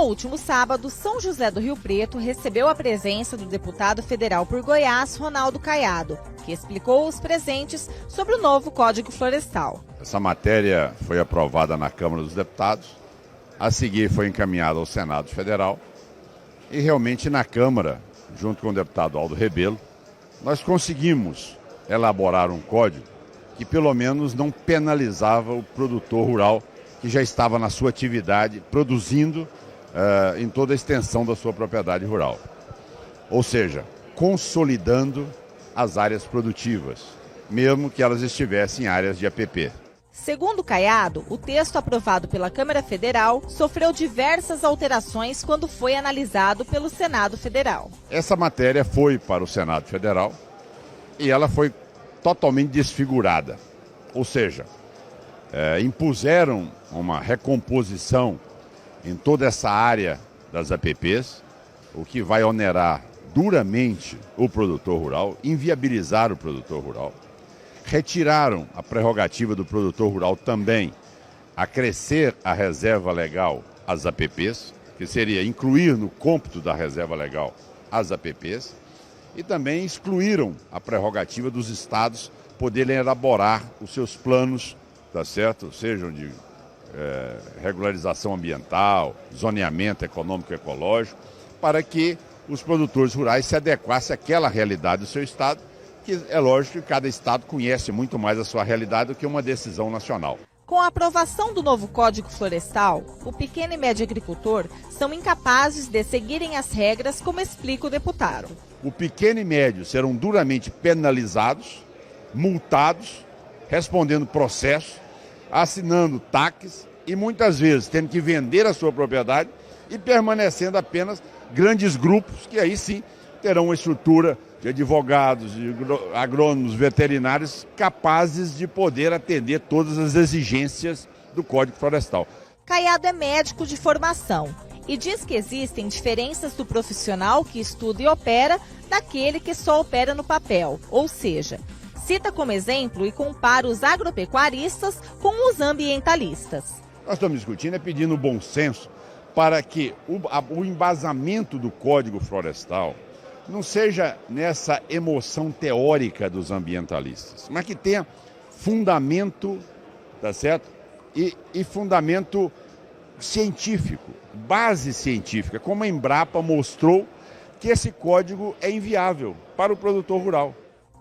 último sábado, São José do Rio Preto recebeu a presença do deputado federal por Goiás, Ronaldo Caiado, que explicou aos presentes sobre o novo Código Florestal. Essa matéria foi aprovada na Câmara dos Deputados, a seguir foi encaminhada ao Senado Federal e realmente na Câmara, junto com o deputado Aldo Rebelo, nós conseguimos elaborar um código que pelo menos não penalizava o produtor rural que já estava na sua atividade produzindo em toda a extensão da sua propriedade rural. Ou seja, consolidando as áreas produtivas, mesmo que elas estivessem em áreas de APP. Segundo Caiado, o texto aprovado pela Câmara Federal sofreu diversas alterações quando foi analisado pelo Senado Federal. Essa matéria foi para o Senado Federal e ela foi totalmente desfigurada. Ou seja, impuseram uma recomposição em toda essa área das APPs, o que vai onerar duramente o produtor rural, inviabilizar o produtor rural. Retiraram a prerrogativa do produtor rural também a crescer a reserva legal às APPs, que seria incluir no cômputo da reserva legal as APPs, e também excluíram a prerrogativa dos estados poderem elaborar os seus planos, tá certo? Sejam de regularização ambiental, zoneamento econômico e ecológico, para que os produtores rurais se adequassem àquela realidade do seu estado, que é lógico que cada estado conhece muito mais a sua realidade do que uma decisão nacional. Com a aprovação do novo Código Florestal, o pequeno e médio agricultor são incapazes de seguirem as regras, como explica o deputado. O pequeno e médio serão duramente penalizados, multados, respondendo processos, assinando TACs e muitas vezes tendo que vender a sua propriedade e permanecendo apenas grandes grupos que aí sim terão uma estrutura de advogados, de agrônomos, veterinários capazes de poder atender todas as exigências do Código Florestal. Caiado é médico de formação e diz que existem diferenças do profissional que estuda e opera daquele que só opera no papel, ou seja, cita como exemplo e compara os agropecuaristas com os ambientalistas. Nós estamos discutindo pedindo bom senso para que o embasamento do Código Florestal não seja nessa emoção teórica dos ambientalistas, mas que tenha fundamento, tá certo? E fundamento científico, base científica, como a Embrapa mostrou que esse código é inviável para o produtor rural.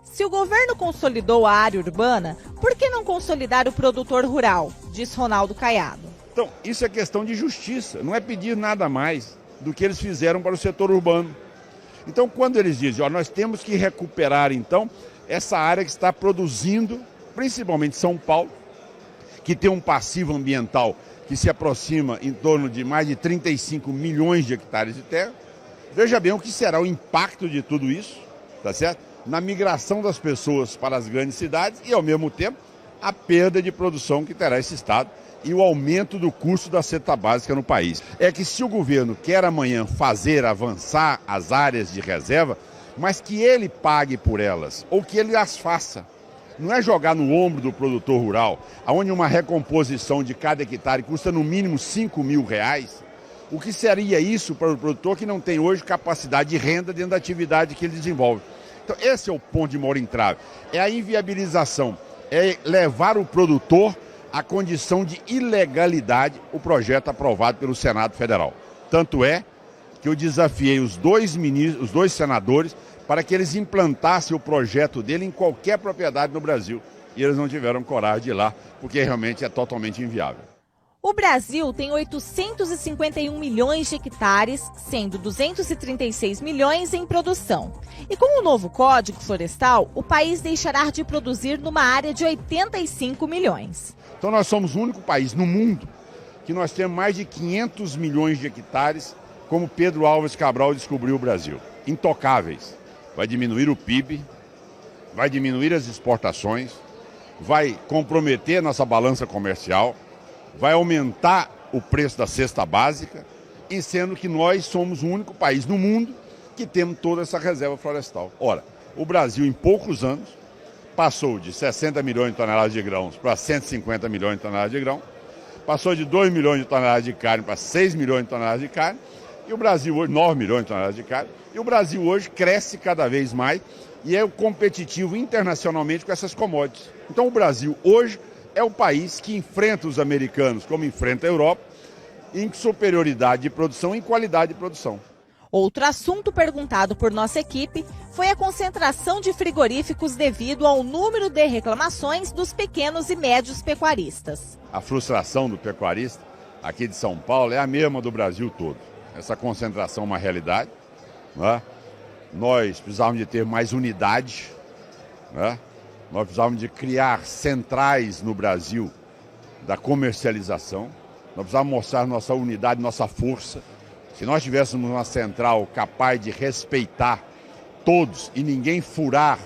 Se o governo consolidou a área urbana, por que não consolidar o produtor rural? Diz Ronaldo Caiado. Então, isso é questão de justiça, não é pedir nada mais do que eles fizeram para o setor urbano. Então, quando eles dizem, nós temos que recuperar, então, essa área que está produzindo, principalmente São Paulo, que tem um passivo ambiental que se aproxima em torno de mais de 35 milhões de hectares de terra, veja bem o que será o impacto de tudo isso, tá certo? Na migração das pessoas para as grandes cidades e, ao mesmo tempo, a perda de produção que terá esse estado e o aumento do custo da cesta básica no país. É que se o governo quer amanhã fazer avançar as áreas de reserva, mas que ele pague por elas, ou que ele as faça. Não é jogar no ombro do produtor rural, onde uma recomposição de cada hectare custa no mínimo R$5.000. O que seria isso para o produtor que não tem hoje capacidade de renda dentro da atividade que ele desenvolve? Então esse é o ponto de maior entrave, é a inviabilização, é levar o produtor à condição de ilegalidade o projeto aprovado pelo Senado Federal. Tanto é que eu desafiei os dois senadores para que eles implantassem o projeto dele em qualquer propriedade no Brasil. E eles não tiveram coragem de ir lá, porque realmente é totalmente inviável. O Brasil tem 851 milhões de hectares, sendo 236 milhões em produção. E com o novo Código Florestal, o país deixará de produzir numa área de 85 milhões. Então nós somos o único país no mundo que nós temos mais de 500 milhões de hectares, como Pedro Álvares Cabral descobriu o Brasil. Intocáveis. Vai diminuir o PIB, vai diminuir as exportações, vai comprometer nossa balança comercial, vai aumentar o preço da cesta básica, e sendo que nós somos o único país no mundo que temos toda essa reserva florestal. Ora, o Brasil em poucos anos passou de 60 milhões de toneladas de grãos para 150 milhões de toneladas de grão, passou de 2 milhões de toneladas de carne para 6 milhões de toneladas de carne, e o Brasil hoje, 9 milhões de toneladas de carne, e o Brasil hoje cresce cada vez mais e é competitivo internacionalmente com essas commodities. Então o Brasil hoje é o país que enfrenta os americanos como enfrenta a Europa, em superioridade de produção e em qualidade de produção. Outro assunto perguntado por nossa equipe foi a concentração de frigoríficos devido ao número de reclamações dos pequenos e médios pecuaristas. A frustração do pecuarista aqui de São Paulo é a mesma do Brasil todo. Essa concentração é uma realidade, né? Nós precisávamos de ter mais unidade, né? Nós precisávamos de criar centrais no Brasil da comercialização. Nós precisávamos mostrar nossa unidade, nossa força. Se nós tivéssemos uma central capaz de respeitar todos e ninguém furar,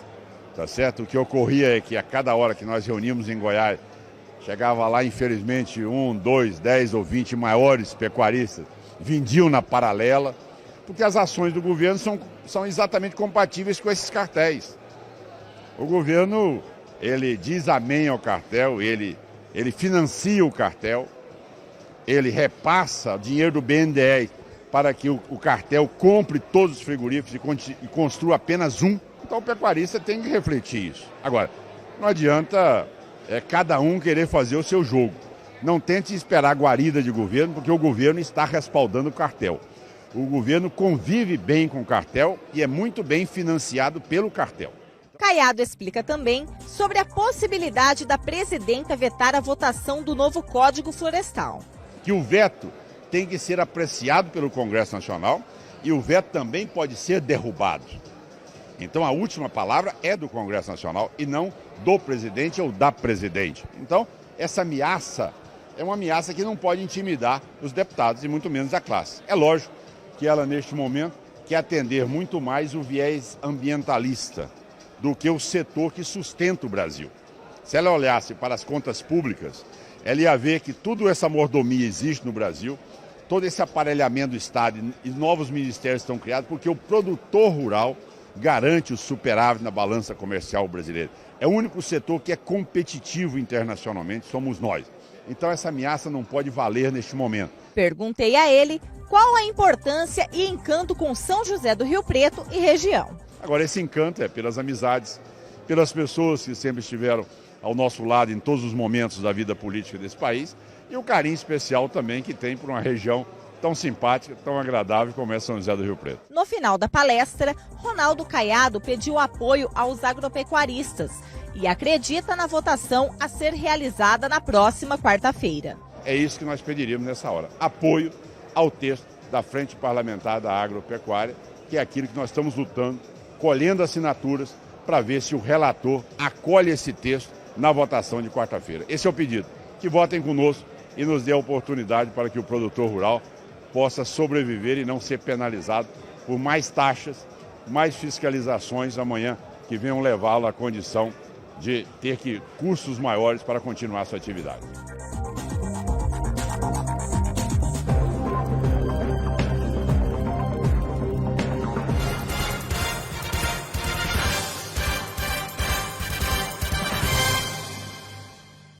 tá certo? O que ocorria é que a cada hora que nós reuníamos em Goiás, chegava lá, infelizmente, 1, 2, 10 ou 20 maiores pecuaristas vendiam na paralela, porque as ações do governo são exatamente compatíveis com esses cartéis. O governo, ele diz amém ao cartel, ele financia o cartel, ele repassa dinheiro do BNDES para que o cartel compre todos os frigoríficos e construa apenas um. Então o pecuarista tem que refletir isso. Agora, não adianta cada um querer fazer o seu jogo. Não tente esperar a guarida de governo, porque o governo está respaldando o cartel. O governo convive bem com o cartel e é muito bem financiado pelo cartel. Caiado explica também sobre a possibilidade da presidenta vetar a votação do novo Código Florestal. Que o veto tem que ser apreciado pelo Congresso Nacional e o veto também pode ser derrubado. Então a última palavra é do Congresso Nacional e não do presidente ou da presidente. Então essa ameaça é uma ameaça que não pode intimidar os deputados e muito menos a classe. É lógico que ela neste momento quer atender muito mais o viés ambientalista do que o setor que sustenta o Brasil. Se ela olhasse para as contas públicas, ela ia ver que toda essa mordomia existe no Brasil, todo esse aparelhamento do Estado e novos ministérios estão criados porque o produtor rural garante o superávit na balança comercial brasileira. É o único setor que é competitivo internacionalmente, somos nós. Então essa ameaça não pode valer neste momento. Perguntei a ele qual a importância e encanto com São José do Rio Preto e região. Agora esse encanto é pelas amizades, pelas pessoas que sempre estiveram ao nosso lado em todos os momentos da vida política desse país e o carinho especial também que tem por uma região tão simpática, tão agradável como é São José do Rio Preto. No final da palestra, Ronaldo Caiado pediu apoio aos agropecuaristas e acredita na votação a ser realizada na próxima quarta-feira. É isso que nós pediríamos nessa hora, apoio ao texto da Frente Parlamentar da Agropecuária, que é aquilo que nós estamos lutando, colhendo assinaturas para ver se o relator acolhe esse texto na votação de quarta-feira. Esse é o pedido, que votem conosco e nos dê a oportunidade para que o produtor rural possa sobreviver e não ser penalizado por mais taxas, mais fiscalizações amanhã que venham levá-lo à condição de ter custos maiores para continuar sua atividade.